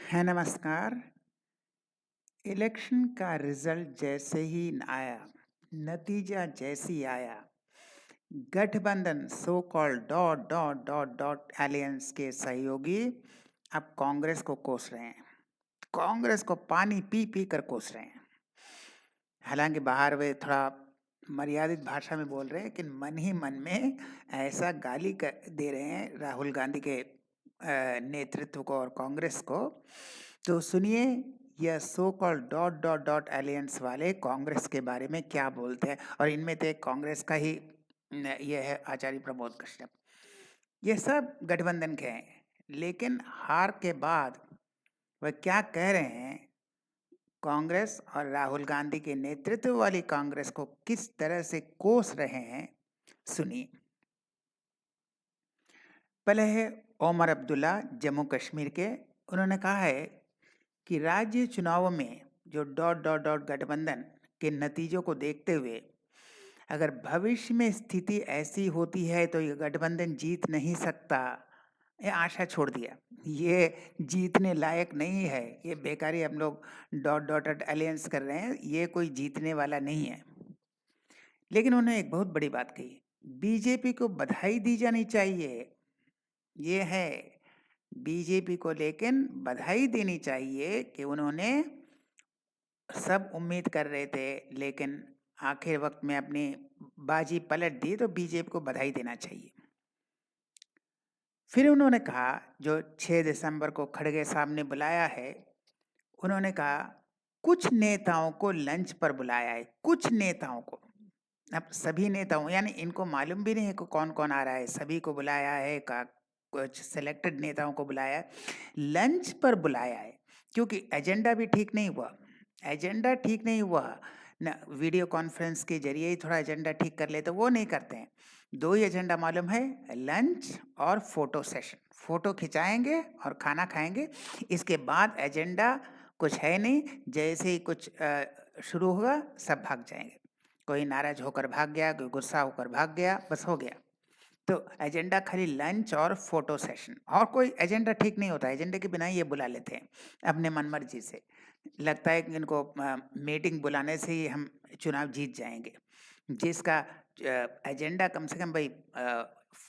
है नमस्कार। इलेक्शन का रिजल्ट जैसे ही आया, नतीजा जैसी आया, गठबंधन so called dot dot dot dot aliens के सहयोगी अब कांग्रेस को कोस रहे हैं। कांग्रेस को पानी पी पी कर कोस रहे हैं। हालांकि बाहर वे थोड़ा मर्यादित भाषा में बोल रहे हैं, लेकिन मन ही मन में ऐसा गाली दे रहे हैं राहुल गांधी के नेतृत्व को और कांग्रेस को। तो सुनिए, यह so called dot dot dot alliance वाले कांग्रेस के बारे में क्या बोलते हैं। और इनमें तो एक कांग्रेस का ही यह है आचार्य प्रमोद कश्यप। ये सब गठबंधन के हैं, लेकिन हार के बाद वह क्या कह रहे हैं, कांग्रेस और राहुल गांधी के नेतृत्व वाली कांग्रेस को किस तरह से कोस रहे हैं, सुनिए। पहले है ओमर अब्दुल्ला, जम्मू कश्मीर के। उन्होंने कहा है कि राज्य चुनावों में जो डॉट डॉट डॉट गठबंधन के नतीजों को देखते हुए अगर भविष्य में स्थिति ऐसी होती है तो ये गठबंधन जीत नहीं सकता। ये आशा छोड़ दिया, ये जीतने लायक नहीं है, ये बेकारी हम लोग डॉट डॉट डॉट अलायंस कर रहे हैं, ये कोई जीतने वाला नहीं है। लेकिन उन्होंने एक बहुत बड़ी बात कही, बीजेपी को बधाई दी जानी चाहिए। ये है बीजेपी को, लेकिन बधाई देनी चाहिए कि उन्होंने सब उम्मीद कर रहे थे, लेकिन आखिर वक्त में अपनी बाजी पलट दी, तो बीजेपी को बधाई देना चाहिए। फिर उन्होंने कहा, जो 6 दिसंबर को खड़गे साहब ने बुलाया है, उन्होंने कहा कुछ नेताओं को लंच पर बुलाया है, कुछ नेताओं को। अब सभी नेताओं, यानी इनको मालूम भी नहीं है कि कौन कौन आ रहा है, सभी को बुलाया है का, कुछ सिलेक्टेड नेताओं को बुलाया है, लंच पर बुलाया है। क्योंकि एजेंडा भी ठीक नहीं हुआ, एजेंडा ठीक नहीं हुआ ना, वीडियो कॉन्फ्रेंस के जरिए ही थोड़ा एजेंडा ठीक कर लेते, वो नहीं करते हैं। 2 ही एजेंडा मालूम है, लंच और फोटो सेशन। फोटो खिंचाएंगे और खाना खाएंगे, इसके बाद एजेंडा कुछ है नहीं। जैसे ही कुछ शुरू होगा सब भाग जाएंगे, कोई नाराज होकर भाग गया, कोई गुस्सा होकर भाग गया, बस हो गया। तो एजेंडा खाली लंच और फोटो सेशन, और कोई एजेंडा ठीक नहीं होता। एजेंडे के बिना ये बुला लेते हैं अपने मनमर्जी से। लगता है कि इनको मीटिंग बुलाने से ही हम चुनाव जीत जाएंगे, जिसका एजेंडा कम से कम भाई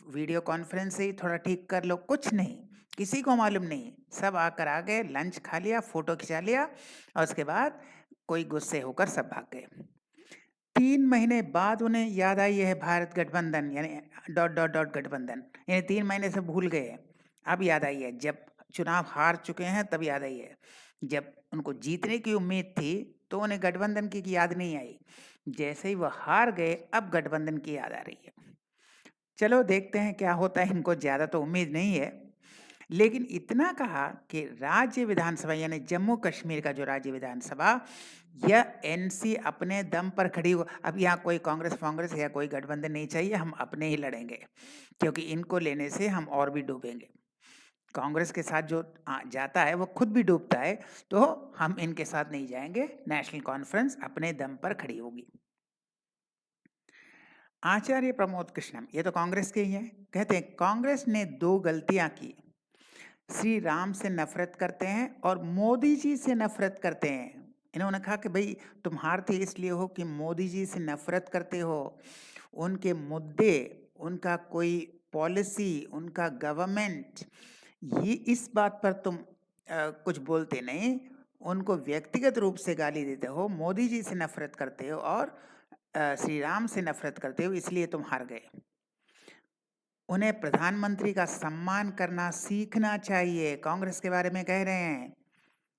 वीडियो कॉन्फ्रेंस से ही थोड़ा ठीक कर लो। कुछ नहीं, किसी को मालूम नहीं, सब आकर आ गए, लंच खा लिया, फोटो खिंचा लिया, और उसके बाद कोई गुस्से होकर सब भाग गए। 3 महीने बाद उन्हें याद आई है भारत गठबंधन, यानी डॉट डॉट डॉट गठबंधन, यानी 3 महीने से भूल गए हैं, अब याद आई है। जब चुनाव हार चुके हैं तब याद आई है। जब उनको जीतने की उम्मीद थी तो उन्हें गठबंधन की याद नहीं आई, जैसे ही वह हार गए अब गठबंधन की याद आ रही है। चलो देखते हैं क्या होता है, इनको ज़्यादा तो उम्मीद नहीं है। लेकिन इतना कहा कि राज्य विधानसभा, यानी जम्मू कश्मीर का जो राज्य विधानसभा, यह एनसी अपने दम पर खड़ी हो। अब यहाँ कोई कांग्रेस फांग्रेस या कोई गठबंधन नहीं चाहिए, हम अपने ही लड़ेंगे, क्योंकि इनको लेने से हम और भी डूबेंगे। कांग्रेस के साथ जो जाता है वो खुद भी डूबता है, तो हम इनके साथ नहीं जाएंगे, नेशनल कॉन्फ्रेंस अपने दम पर खड़ी होगी। आचार्य प्रमोद कृष्णम, ये तो कांग्रेस के ही हैं, कहते हैं कांग्रेस ने 2 गलतियां की, श्री राम से नफरत करते हैं और मोदी जी से नफरत करते हैं। इन्होंने कहा कि भाई तुम हारते इसलिए हो कि मोदी जी से नफरत करते हो, उनके मुद्दे, उनका कोई पॉलिसी, उनका गवर्नमेंट, ये इस बात पर तुम कुछ बोलते नहीं, उनको व्यक्तिगत रूप से गाली देते हो, मोदी जी से नफरत करते हो और श्री राम से नफरत करते हो, इसलिए तुम हार गए। उन्हें प्रधानमंत्री का सम्मान करना सीखना चाहिए, कांग्रेस के बारे में कह रहे हैं।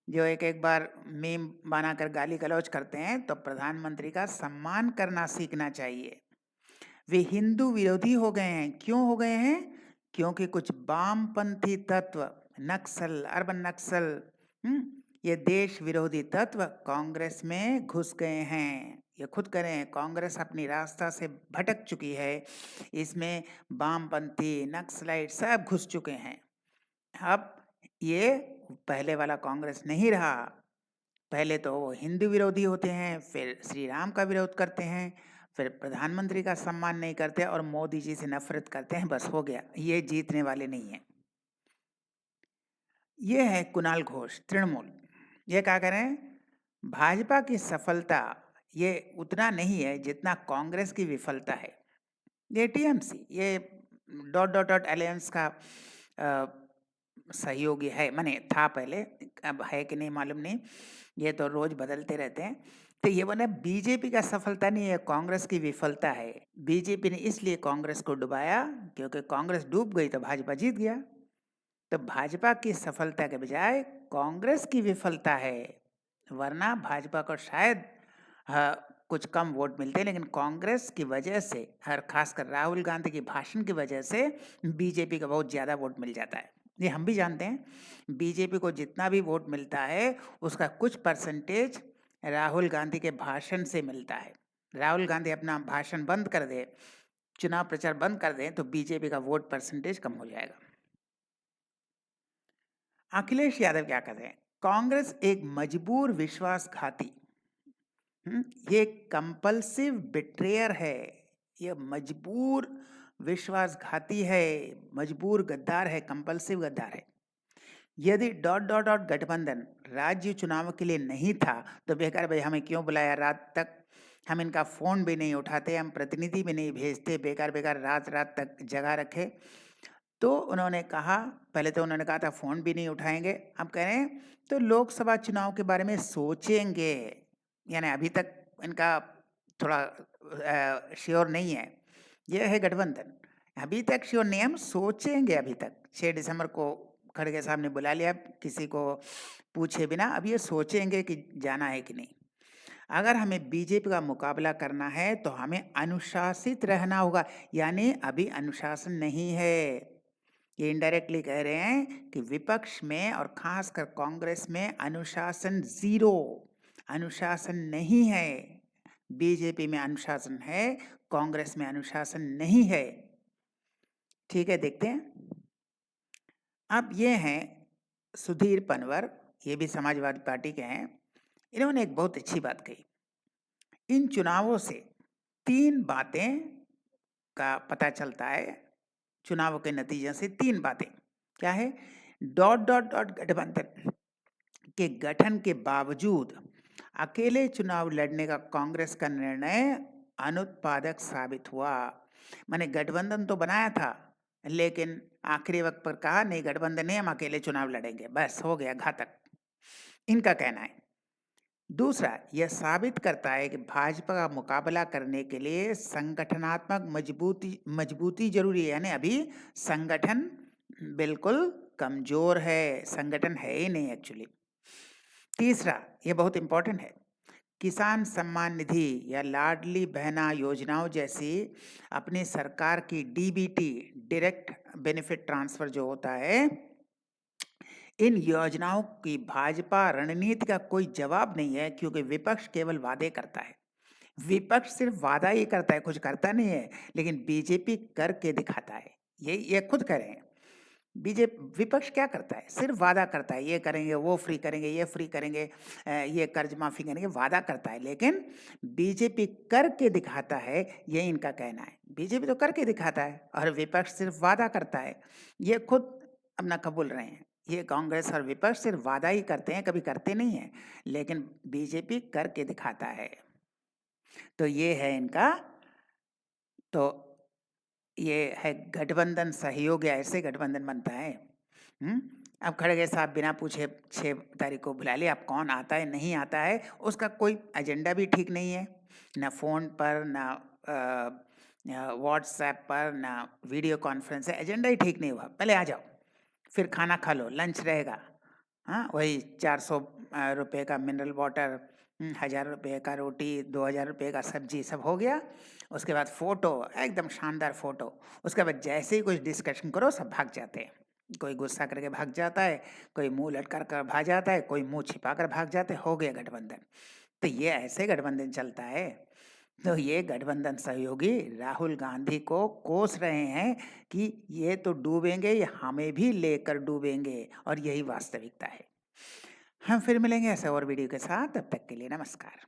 जो एक एक बार मीम बनाकर गाली गलौज करते हैं, तो प्रधानमंत्री का सम्मान करना सीखना चाहिए। वे हिंदू विरोधी हो गए हैं। क्यों हो गए हैं? क्योंकि कुछ वामपंथी तत्व, नक्सल, अर्बन नक्सल, ये देश विरोधी तत्व कांग्रेस में घुस गए हैं। ये खुद करें, कांग्रेस अपनी रास्ता से भटक चुकी है, इसमें वामपंथी, नक्सलाइट सब घुस चुके हैं। अब ये पहले वाला कांग्रेस नहीं रहा। पहले तो वो हिंदू विरोधी होते हैं, फिर श्री राम का विरोध करते हैं, फिर प्रधानमंत्री का सम्मान नहीं करते और मोदी जी से नफरत करते हैं, बस हो गया, ये जीतने वाले नहीं हैं। ये है कुणाल घोष, तृणमूल। ये क्या कह रहे हैं? भाजपा की सफलता ये उतना नहीं है जितना कांग्रेस की विफलता है। ये टीएमसी, ये डॉट डॉट डॉट अलायंस का अ, सहयोगी है, माने था पहले, अब है कि नहीं मालूम नहीं, ये तो रोज बदलते रहते हैं। तो ये बोला बीजेपी का सफलता नहीं है, कांग्रेस की विफलता है। बीजेपी ने इसलिए कांग्रेस को डुबाया क्योंकि कांग्रेस डूब गई तो भाजपा जीत गया। तो भाजपा की सफलता के बजाय कांग्रेस की विफलता है, वरना भाजपा को शायद कुछ कम वोट मिलते हैं, लेकिन कांग्रेस की वजह से, हर खासकर राहुल गांधी के भाषण की वजह से बीजेपी का बहुत ज़्यादा वोट मिल जाता है। ये हम भी जानते हैं, बीजेपी को जितना भी वोट मिलता है उसका कुछ परसेंटेज राहुल गांधी के भाषण से मिलता है। राहुल गांधी अपना भाषण बंद कर दे, चुनाव प्रचार बंद कर दें, तो बीजेपी का वोट परसेंटेज कम हो जाएगा। अखिलेश यादव क्या कर रहे हैं? कांग्रेस एक मजबूर विश्वासघाती, ये कंपल्सिव बिट्रेयर है, ये मजबूर विश्वासघाती है, मजबूर गद्दार है, कंपल्सिव गद्दार है। यदि डॉट डॉट डॉट गठबंधन राज्य चुनाव के लिए नहीं था तो बेकार भाई हमें क्यों बुलाया रात तक, हम इनका फ़ोन भी नहीं उठाते, हम प्रतिनिधि भी नहीं भेजते, बेकार बेकार रात रात तक जगा रखे। तो उन्होंने कहा, पहले तो उन्होंने कहा था फ़ोन भी नहीं उठाएंगे, अब कह रहे हैं तो लोकसभा चुनाव के बारे में सोचेंगे। यानी अभी तक इनका थोड़ा श्योर नहीं है। यह है गठबंधन, अभी तक श्योर नहीं है, हम सोचेंगे अभी तक। 6 दिसंबर को खड़गे साहब ने बुला लिया किसी को पूछे बिना, अब ये सोचेंगे कि जाना है कि नहीं। अगर हमें बीजेपी का मुकाबला करना है तो हमें अनुशासित रहना होगा, यानी अभी अनुशासन नहीं है। ये इनडायरेक्टली कह रहे हैं कि विपक्ष में और खासकर कांग्रेस में अनुशासन जीरो, अनुशासन नहीं है। बीजेपी में अनुशासन है, कांग्रेस में अनुशासन नहीं है। ठीक है, देखते हैं। अब ये हैं सुधीर पनवर, ये भी समाजवादी पार्टी के हैं। इन्होंने एक बहुत अच्छी बात कही, इन चुनावों से 3 बातें का पता चलता है, चुनावों के नतीजे से 3 बातें। क्या है? डॉट डॉट डॉट गठबंधन के गठन के बावजूद अकेले चुनाव लड़ने का कांग्रेस का निर्णय अनुत्पादक साबित हुआ। माने गठबंधन तो बनाया था, लेकिन आखिरी वक्त पर कहा नहीं गठबंधन नहीं, हम अकेले चुनाव लड़ेंगे, बस हो गया घातक, इनका कहना है। दूसरा, यह साबित करता है कि भाजपा का मुकाबला करने के लिए संगठनात्मक मजबूती जरूरी है, यानी अभी संगठन बिल्कुल कमजोर है, संगठन है ही नहीं एक्चुअली। तीसरा, यह बहुत इंपॉर्टेंट है, किसान सम्मान निधि या लाडली बहना योजनाओं जैसी अपनी सरकार की डीबीटी, डायरेक्ट बेनिफिट ट्रांसफर जो होता है, इन योजनाओं की भाजपा रणनीति का कोई जवाब नहीं है, क्योंकि विपक्ष केवल वादे करता है। विपक्ष सिर्फ वादा ही करता है, कुछ करता नहीं है, लेकिन बीजेपी करके दिखाता है। ये खुद कह रहे हैं। बीजेपी विपक्ष क्या करता है? सिर्फ वादा करता है, ये करेंगे, वो फ्री करेंगे, ये फ्री करेंगे, ये कर्ज माफी करेंगे, वादा करता है। लेकिन बीजेपी करके दिखाता है, ये इनका कहना है। बीजेपी तो करके दिखाता है और विपक्ष सिर्फ वादा करता है, ये खुद अपना कबूल रहे हैं। ये कांग्रेस और विपक्ष सिर्फ वादा ही करते हैं, कभी करते नहीं है, लेकिन बीजेपी करके दिखाता है। तो ये है इनका, तो ये है गठबंधन सहयोग, या ऐसे गठबंधन बनता है। अब खड़गे साहब बिना पूछे 6 तारीख को बुला लिया, अब कौन आता है नहीं आता है उसका कोई एजेंडा भी ठीक नहीं है, ना फ़ोन पर, ना व्हाट्सएप पर, ना वीडियो कॉन्फ्रेंस है, एजेंडा ही ठीक नहीं हुआ। पहले आ जाओ, फिर खाना खा लो, लंच रहेगा, हाँ वही 400 रुपये का मिनरल वाटर, 1000 रुपये का रोटी, 2000 रुपये का सब्जी, सब हो गया। उसके बाद फ़ोटो, एकदम शानदार फ़ोटो। उसके बाद जैसे ही कुछ डिस्कशन करो सब भाग जाते हैं, कोई गुस्सा करके भाग जाता है, कोई मुंह लटका कर भाग जाता है, कोई मुंह छिपा कर भाग जाते हैं, हो गया गठबंधन। तो ये ऐसे गठबंधन चलता है। तो ये गठबंधन सहयोगी राहुल गांधी को कोस रहे हैं कि ये तो डूबेंगे, ये हमें भी लेकर डूबेंगे, और यही वास्तविकता है। हम फिर मिलेंगे ऐसे और वीडियो के साथ, तब तक के लिए नमस्कार।